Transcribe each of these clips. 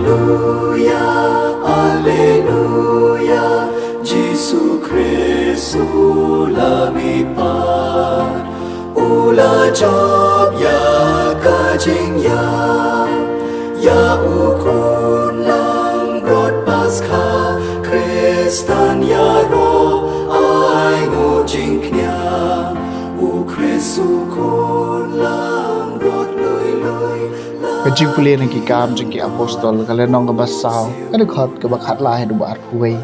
Alleluia, Alleluia, Jesu Christus lumipad, ula job ya kajing ya ukun lang rod Paskah, Kristan ya ro ai ngo jing knya, u Kristu kun lang rod lui Kajing puli na kikam jeng ki apostol kalenong kabasaw kadukhat kabakhat lahe dubar huway.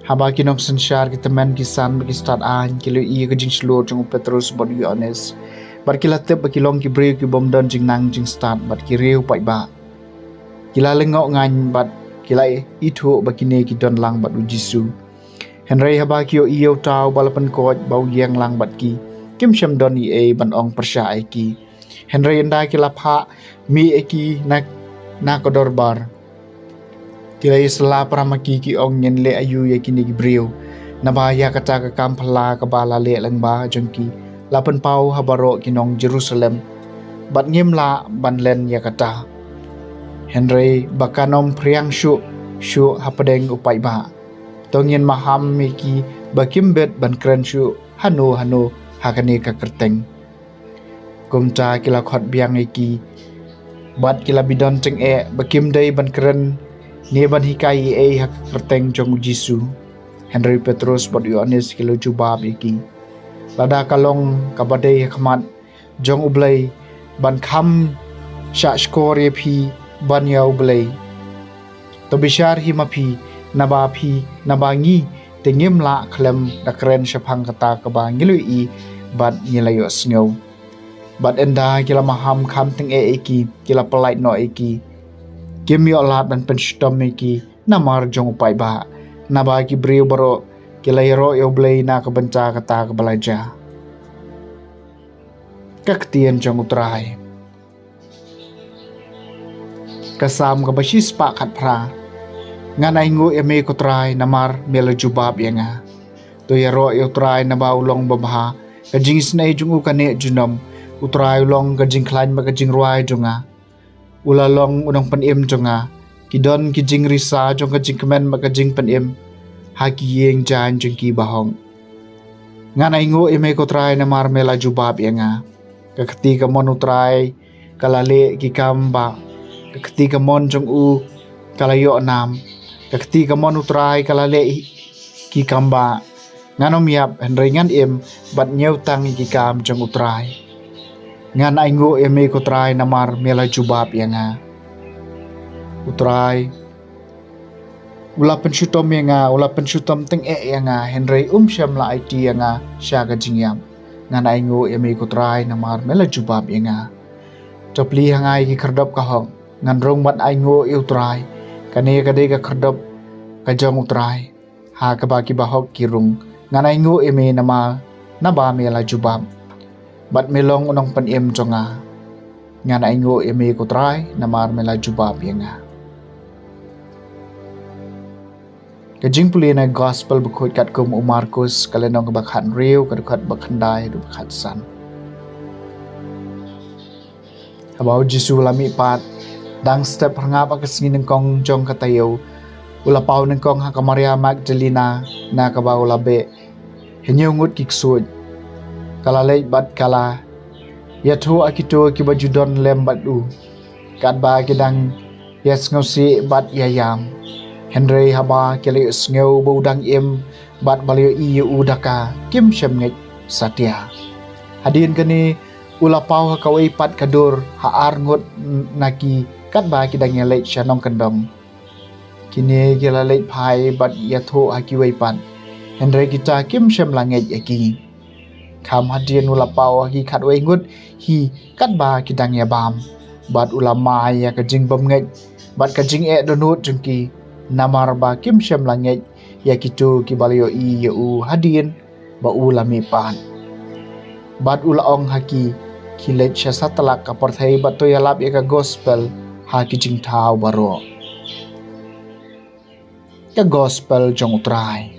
Haba kinom sensyar kita men kisan bagi start an kilo iya kajing slow jeng Petrus bod Yohanes. Bar kila tep bagi long ki breu ki bom don jeng nang jeng start bat ki reu pai ba. Kila lengok ngan bat kila itu bagi ne ki don lang bat u Jisu. Henry haba ki iyo tau balapan koj bau yang lang bat ki. Kim Shem Don ban ong persya eki. Henry enda kila pha mi eki na kodor bar. Kila isla pramaki ki ong nyen le ayu eki ni gibriu. Na bahaya kata ka kampala ka bala le lang ba jengki. Lapan pau habaro kinong Jerusalem. Bat ngim la ban len ya kata. Henry bakanom priang syu hapadeng upai ba. Tongyen maham meki bakimbet ban kren syu hanu hakane ka kerteng. Kumta kila khot biang eki bat kila bidon teng bakim dai ban keren ne ban hikai hak kerteng jong Jisu. Henry Petrus bod Yohanes kilo jubab eki lada kalong kabadai khmat jong ublai ban kham sha skor ye phi ban ya ublai to bishar hi mapi nabangi tengim la khlem dakren shapang kata kabangilu i bat ngilayo sngow bat enda kila maham kham teng eki kila pelait no eki kimyo lat ban penstom eki namar jong upai ba naba ki breu baro kila yero yo blai na ka banca kata ka balaja kaktien jong utrai kasam ka basis pa khat phra nganai ngu eme ko trai namar melo jubab yanga to yero yo trai na baulong babha kajing snai jungu kane junam utrai long kajing klain ma kajing ruai junga ulalong unang panim junga kidon kijing risa jong kajing kemen ma kajing panim haki yeng jan jengki bahong nganai ngo eme ko trai na mar mela jubab yanga kakati ka mon utrai kalale ki kamba kakati ka mon jong u kalayo nam kakati ka mon utrai kalale ki kamba nganom yap henry ngan bat nyeu tang ki kam jong utrai ngan aingo eme ko trai namar mela jubab yanga utrai ula penshutom teng yanga henry syam la it yanga syaga jingyam ngan aingo eme ko trai namar mela jubab yanga topli hangai ki kerdop ka hong ngan rong bat aingo utrai kane kade ka kerdop ka jong utrai ha ka baki bahok kirung nganai ngu eme nama naba mela jubab bat melong unong panem jonga nganai ngu eme ko trai namar mela jubab yanga kajing puli na gospel bukut kat kum Markus kalenong bakhan riu kadukat bakhandai du bakhat san habau Jisu lami pat dang step hangap akasngi nengkong jong katayo ula pau nengkong ha Maria Magdalena na kabau labe henyungut kiksud kalalay bat kala yathu akito kibajudon lembat u kadba kidang yes ngosi bat yayam Henry haba kele sngew budang bat balio i udaka kim syamnget satya hadin kani ula pau ha kawai pat kadur ha arngut naki kadba kidang yalai shanong kendong kini gilalai pai bat yathu hakiwai pan Henry kita kim syam langit eki kam hadin ula pau hi khatwai ngut hi kadba kidang ya bam bat ulama ya kajing bamnget bat kajing donut jengki namar ba kim syam langit ya kitu kibalio i u hadin ba ulami pan bat ulaong haki kilet syasatalak kaporthai bat to yalap ya ka gospel ha kijing tau baro ka gospel jong utrai